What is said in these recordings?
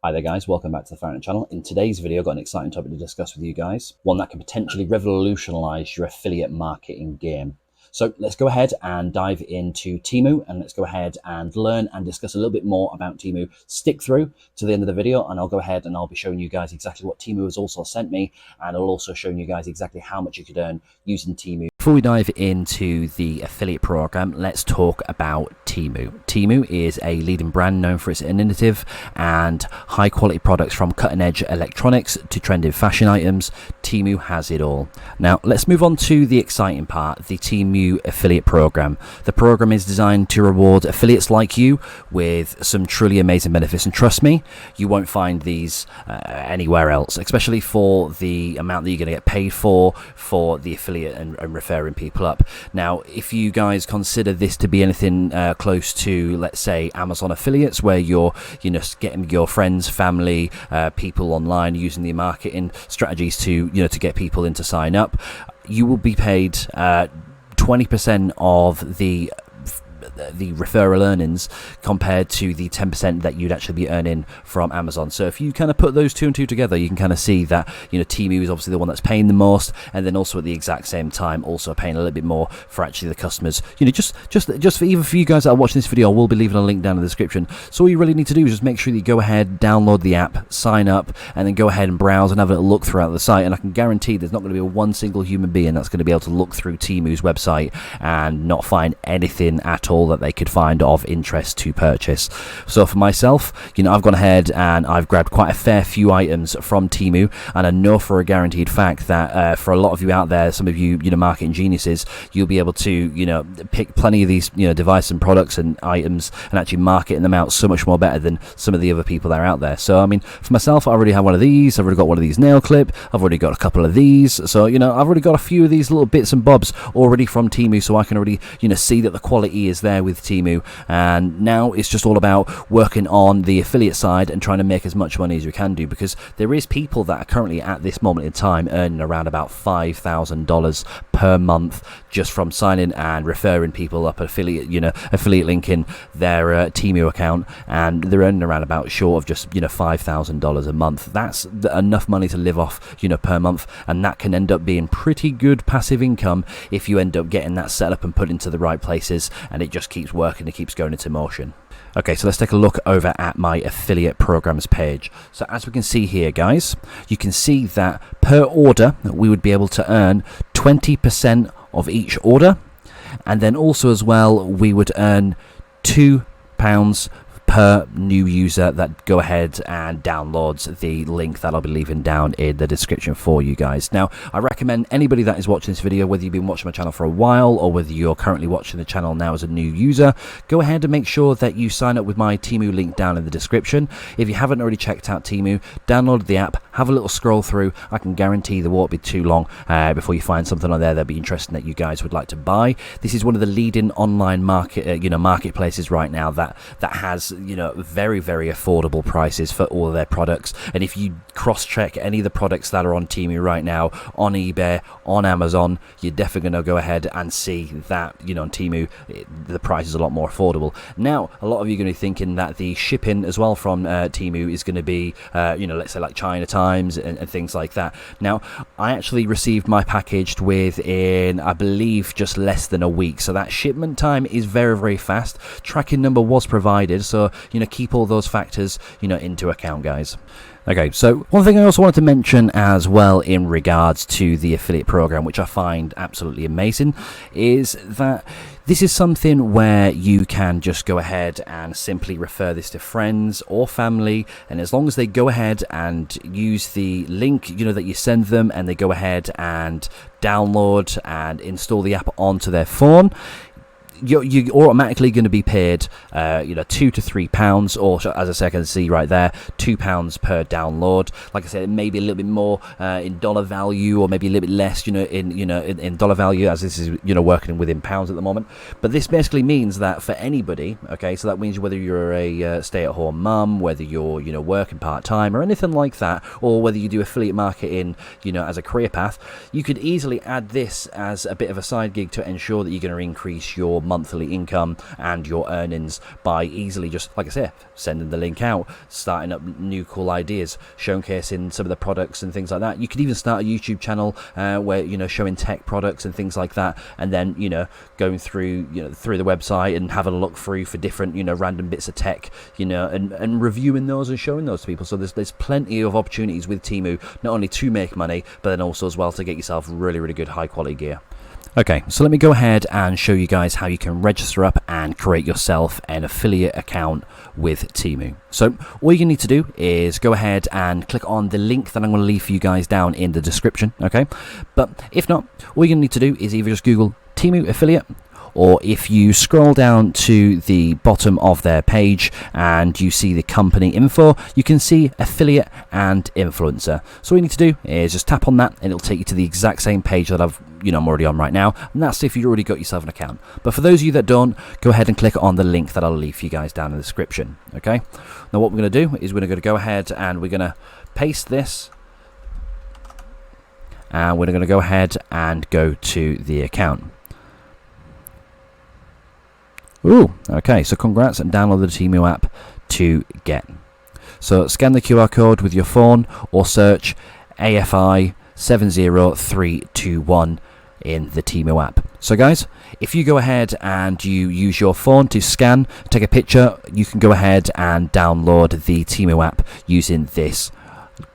Hi there guys, welcome back to the Farrington channel. In today's video, I've got an exciting topic to discuss with you guys, one that can potentially revolutionize your affiliate marketing game. So let's go ahead and dive into TEMU, and let's go ahead and learn and discuss a little bit more about TEMU. Stick through to the end of the video and I'll go ahead and I'll be showing you guys exactly what TEMU has also sent me, and I'll also show you guys exactly how much you could earn using TEMU. Before we dive into the affiliate program, let's talk about TEMU. TEMU is a leading brand known for its innovative and high quality products, from cutting edge electronics to trending fashion items. TEMU has it all. Now let's move on to the exciting part, the TEMU affiliate program. The program is designed to reward affiliates like you with some truly amazing benefits, and trust me, you won't find these anywhere else, especially for the amount that you're going to get paid for the affiliate and referring people up. Now, if you guys consider this to be anything close to, let's say, Amazon affiliates, where you're getting your friends, family, people online using the marketing strategies to to get people in to sign up, you will be paid 20% of the referral earnings compared to the 10% that you'd actually be earning from Amazon. So if you kind of put those two and two together, you can kind of see that TEMU is obviously the one that's paying the most, and then also at the exact same time also paying a little bit more for actually the customers. Just for even for you guys that are watching this video, I will be leaving a link down in the description. So all you really need to do is just make sure that you go ahead, download the app, sign up, and then go ahead and browse and have a little look throughout the site. And I can guarantee there's not going to be one single human being that's going to be able to look through TEMU's website and not find anything at all that they could find of interest to purchase. So for myself, I've gone ahead and I've grabbed quite a fair few items from TEMU, and I know for a guaranteed fact that for a lot of you out there, some of you marketing geniuses, you'll be able to pick plenty of these devices and products and items and actually marketing them out so much more better than some of the other people that are out there. So I mean, for myself, I already have one of these. I've already got one of these nail clip. I've already got a couple of these. So I've already got a few of these little bits and bobs already from TEMU, so I can already see that the quality is there with TEMU. And now it's just all about working on the affiliate side and trying to make as much money as you can do, because there is people that are currently at this moment in time earning around about $5,000 per month just from signing and referring people up, affiliate linking their TEMU account, and they're earning around about short of just $5,000 a month. That's enough money to live off per month, and that can end up being pretty good passive income if you end up getting that set up and put into the right places, and it just keeps working, it keeps going into motion. Okay, so let's take a look over at my affiliate programs page. So as we can see here, guys, you can see that per order we would be able to earn 20% of each order, and then also as well we would earn £2 per new user that go ahead and downloads the link that I'll be leaving down in the description for you guys. Now, I recommend anybody that is watching this video, whether you've been watching my channel for a while or whether you're currently watching the channel now as a new user, go ahead and make sure that you sign up with my TEMU link down in the description. If you haven't already checked out TEMU, download the app, have a little scroll through. I can guarantee there won't be too long before you find something on there that'll be interesting that you guys would like to buy. This is one of the leading online marketplaces right now that has very, very affordable prices for all of their products. And if you cross-check any of the products that are on TEMU right now, on eBay, on Amazon, you're definitely going to go ahead and see that on TEMU the price is a lot more affordable. Now, a lot of you are going to be thinking that the shipping as well from TEMU is going to be let's say like China times and things like that. Now, I actually received my package within, I believe, just less than a week, so that shipment time is very, very fast. Tracking number was provided, so keep all those factors into account, guys. Okay, so one thing I also wanted to mention as well in regards to the affiliate program, which I find absolutely amazing, is that this is something where you can just go ahead and simply refer this to friends or family, and as long as they go ahead and use the link that you send them, and they go ahead and download and install the app onto their phone, you're automatically going to be paid £2 to £3, or as I say, I can see right there, £2 per download. Like I said, maybe a little bit more in dollar value, or maybe a little bit less in dollar value, as this is working within pounds at the moment. But this basically means that for anybody, okay, so that means whether you're a stay-at-home mum, whether you're working part-time or anything like that, or whether you do affiliate marketing as a career path, you could easily add this as a bit of a side gig to ensure that you're going to increase your monthly income and your earnings by easily just, like I said, sending the link out, starting up new cool ideas, showcasing some of the products and things like that. You could even start a YouTube channel where, you know, showing tech products and things like that, and then, you know, going through, you know, through the website and having a look through for different, you know, random bits of tech, you know, and reviewing those and showing those to people. So there's plenty of opportunities with TEMU, not only to make money, but then also as well to get yourself really good high quality gear. Okay, so let me go ahead and show you guys how you can register up and create yourself an affiliate account with TEMU. So all you need to do is go ahead and click on the link that I'm going to leave for you guys down in the description, okay? But if not, all you need to do is either just Google TEMU affiliate, or if you scroll down to the bottom of their page and you see the company info, you can see affiliate and influencer. So all you need to do is just tap on that and it'll take you to the exact same page that I'm already on right now, and that's if you've already got yourself an account. But for those of you that don't, go ahead and click on the link that I'll leave for you guys down in the description, okay? Now what we're going to do is we're going to go ahead and we're going to paste this, and we're going to go ahead and go to the account. Ooh, okay, so congrats, and download the TEMU app to get. So scan the QR code with your phone or search AFI 70321 in the TEMU app. So guys, if you go ahead and you use your phone to scan, take a picture, you can go ahead and download the TEMU app using this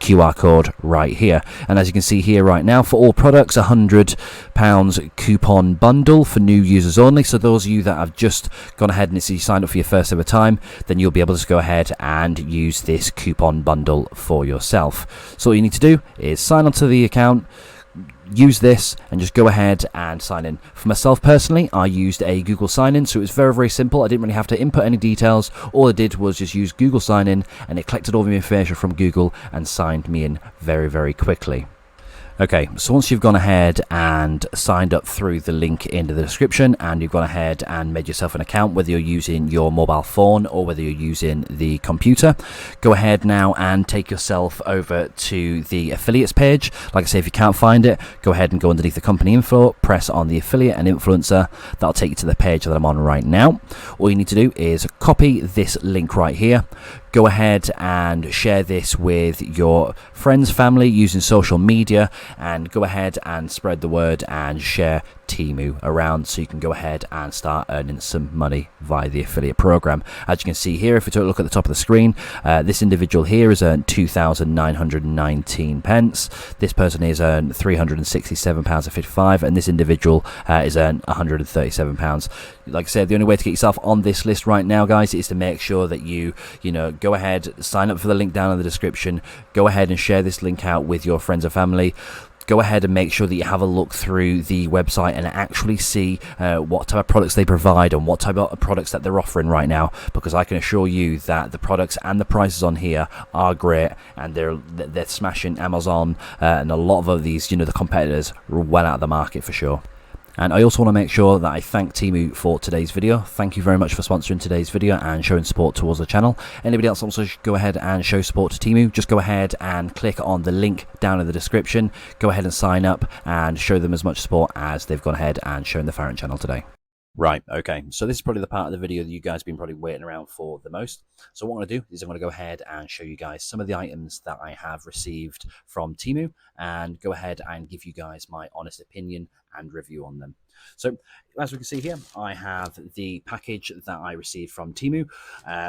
QR code right here. And as you can see here right now, for all products, £100 coupon bundle for new users only. So those of you that have just gone ahead and you signed up for your first ever time, then you'll be able to go ahead and use this coupon bundle for yourself. So all you need to do is sign onto the account, use this, and just go ahead and sign in. For myself personally, I used a Google sign-in, so it was very simple. I didn't really have to input any details. All I did was just use Google sign-in, and it collected all the information from Google and signed me in very quickly. Okay, so once you've gone ahead and signed up through the link in the description, and you've gone ahead and made yourself an account, whether you're using your mobile phone or whether you're using the computer, go ahead now and take yourself over to the affiliates page. Like I say, if you can't find it, go ahead and go underneath the company info, press on the affiliate and influencer. That'll take you to the page that I'm on right now. All you need to do is copy this link right here. Go ahead and share this with your friends, family, using social media, and go ahead and spread the word and share TEMU around so you can go ahead and start earning some money via the affiliate program. As you can see here, if we take a look at the top of the screen, this individual here has earned £2,919. This person has earned £367.55, and this individual has earned £137. Like I said, the only way to get yourself on this list right now, guys, is to make sure that you go ahead, sign up for the link down in the description, go ahead and share this link out with your friends and family. Go ahead and make sure that you have a look through the website and actually see what type of products they provide and what type of products that they're offering right now, because I can assure you that the products and the prices on here are great, and they're smashing Amazon and a lot of these, the competitors are well out of the market for sure. And I also want to make sure that I thank TEMU for today's video. Thank you very much for sponsoring today's video and showing support towards the channel. Anybody else also go ahead and show support to TEMU, just go ahead and click on the link down in the description. Go ahead and sign up and show them as much support as they've gone ahead and shown the Farrington channel today. Right, okay, so this is probably the part of the video that you guys have been probably waiting around for the most. So what I'm going to do is I'm going to go ahead and show you guys some of the items that I have received from TEMU, and go ahead and give you guys my honest opinion and review on them. So as we can see here, I have the package that I received from TEMU.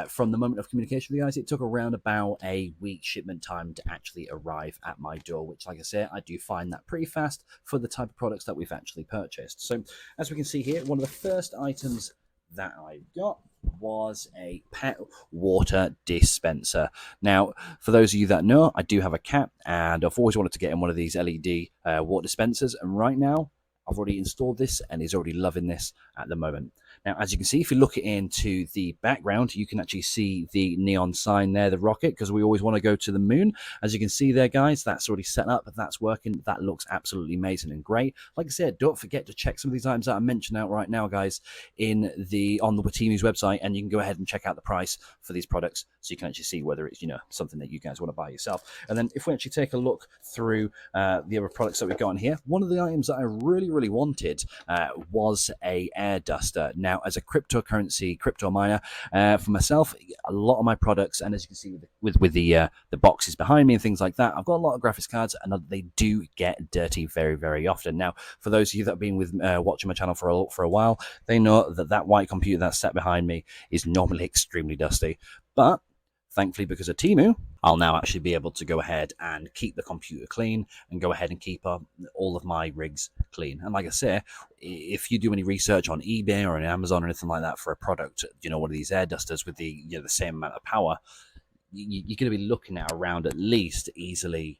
From the moment of communication with you guys, it took around about a week shipment time to actually arrive at my door, which, like I said, I do find that pretty fast for the type of products that we've actually purchased. So as we can see here, one of the first items that I got was a pet water dispenser. Now, for those of you that know, I do have a cat, and I've always wanted to get in one of these LED water dispensers, and right now I've already installed this and he's already loving this at the moment. Now, as you can see, if you look into the background, you can actually see the neon sign there, the rocket, because we always want to go to the moon. As you can see there, guys, that's already set up. That's working. That looks absolutely amazing and great. Like I said, don't forget to check some of these items that I mentioned out right now, guys, on the TEMU's website, and you can go ahead and check out the price for these products so you can actually see whether it's, something that you guys want to buy yourself. And then if we actually take a look through the other products that we've got in here, one of the items that I really wanted was a air duster. Now, Now, as a cryptocurrency crypto miner, for myself, a lot of my products, and as you can see with the boxes behind me and things like that, I've got a lot of graphics cards, and they do get dirty very, very often. Now, for those of you that have been with watching my channel for a while, they know that white computer that's sat behind me is normally extremely dusty. But thankfully, because of TEMU, I'll now actually be able to go ahead and keep the computer clean and go ahead and keep all of my rigs clean. And like I say, if you do any research on eBay or on Amazon or anything like that for a product, one of these air dusters with the the same amount of power, you're going to be looking at around at least easily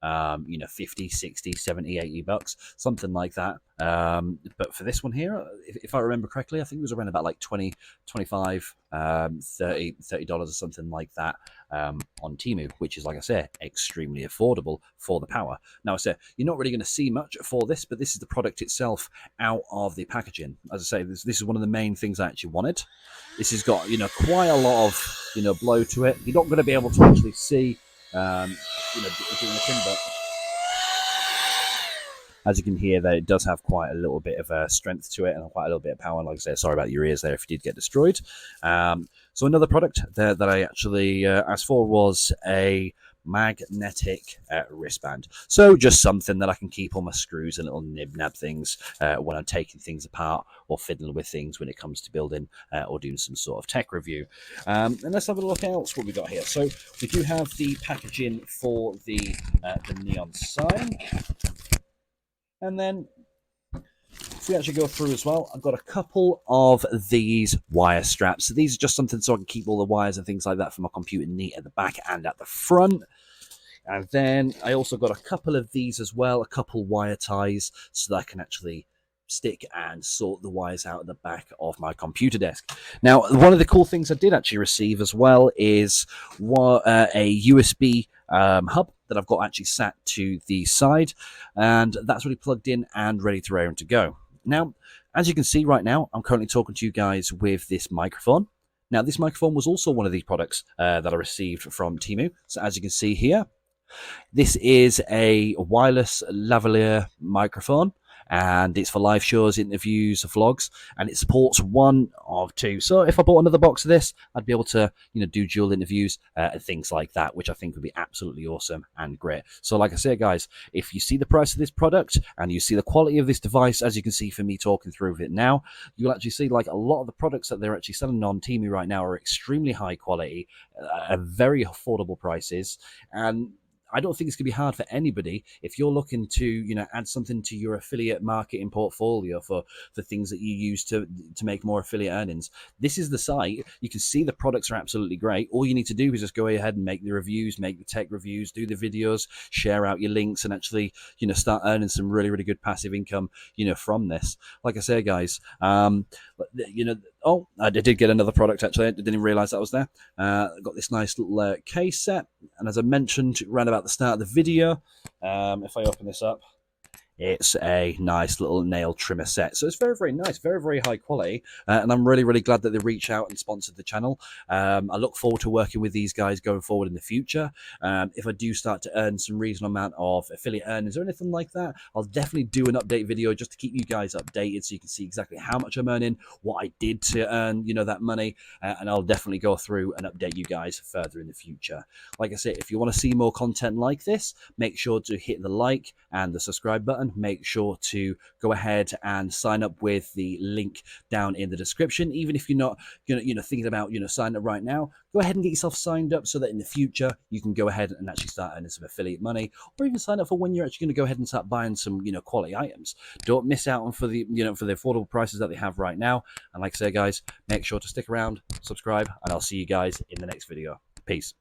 50, 60, 70, 80 bucks, something like that. But for this one here, if I remember correctly, I think it was around about like 20, 25, $30 or something like that on TEMU, which is, like I say, extremely affordable for the power. Now, I say you're not really going to see much for this, but this is the product itself out of the packaging. As I say, this is one of the main things I actually wanted. This has got, quite a lot of, blow to it. You're not going to be able to actually see doing a thing, but as you can hear, that it does have quite a little bit of strength to it and quite a little bit of power. Like I said, sorry about your ears there if you did get destroyed. So another product that I actually asked for was a magnetic wristband. So just something that I can keep all my screws and little nib-nab things when I'm taking things apart or fiddling with things when it comes to building or doing some sort of tech review. And let's have a look else what we got here. So we do have the packaging for the neon sign. And then if we actually go through as well, I've got a couple of these wire straps. So these are just something so I can keep all the wires and things like that for my computer neat at the back and at the front. And then I also got a couple of these as well, a couple wire ties, so that I can actually stick and sort the wires out at the back of my computer desk. Now, one of the cool things I did actually receive as well is a USB hub that I've got actually sat to the side, and that's already plugged in and ready to roll and to go. Now, as you can see right now, I'm currently talking to you guys with this microphone. Now, this microphone was also one of these products that I received from TEMU. So as you can see here, this is a wireless lavalier microphone, and it's for live shows, interviews, vlogs, and it supports one of two. So if I bought another box of this, I'd be able to, do dual interviews and things like that, which I think would be absolutely awesome and great. So like I say, guys, if you see the price of this product and you see the quality of this device, as you can see from me talking through it now, you'll actually see like a lot of the products that they're actually selling on TEMU right now are extremely high quality, at very affordable prices, and I don't think it's going to be hard for anybody if you're looking to, add something to your affiliate marketing portfolio for things that you use to make more affiliate earnings. This is the site. You can see the products are absolutely great. All you need to do is just go ahead and make the reviews, make the tech reviews, do the videos, share out your links, and actually, start earning some really, really good passive income, from this. Like I say, guys, oh, I did get another product, actually. I didn't even realize that was there. I got this nice little case set. And as I mentioned around about the start of the video, if I open this up, it's a nice little nail trimmer set. So it's very, very nice, very, very high quality. And I'm really, really glad that they reached out and sponsored the channel. I look forward to working with these guys going forward in the future. If I do start to earn some reasonable amount of affiliate earnings or anything like that, I'll definitely do an update video just to keep you guys updated so you can see exactly how much I'm earning, what I did to earn, that money. And I'll definitely go through and update you guys further in the future. Like I said, if you want to see more content like this, make sure to hit the like and the subscribe button. Make sure to go ahead and sign up with the link down in the description. Even if you're not thinking about signing up right now, go ahead and get yourself signed up so that in the future you can go ahead and actually start earning some affiliate money, or even sign up for when you're actually going to go ahead and start buying some quality items. Don't miss out on for the affordable prices that they have right now. And like I say, guys, make sure to stick around, subscribe, and I'll see you guys in the next video. Peace.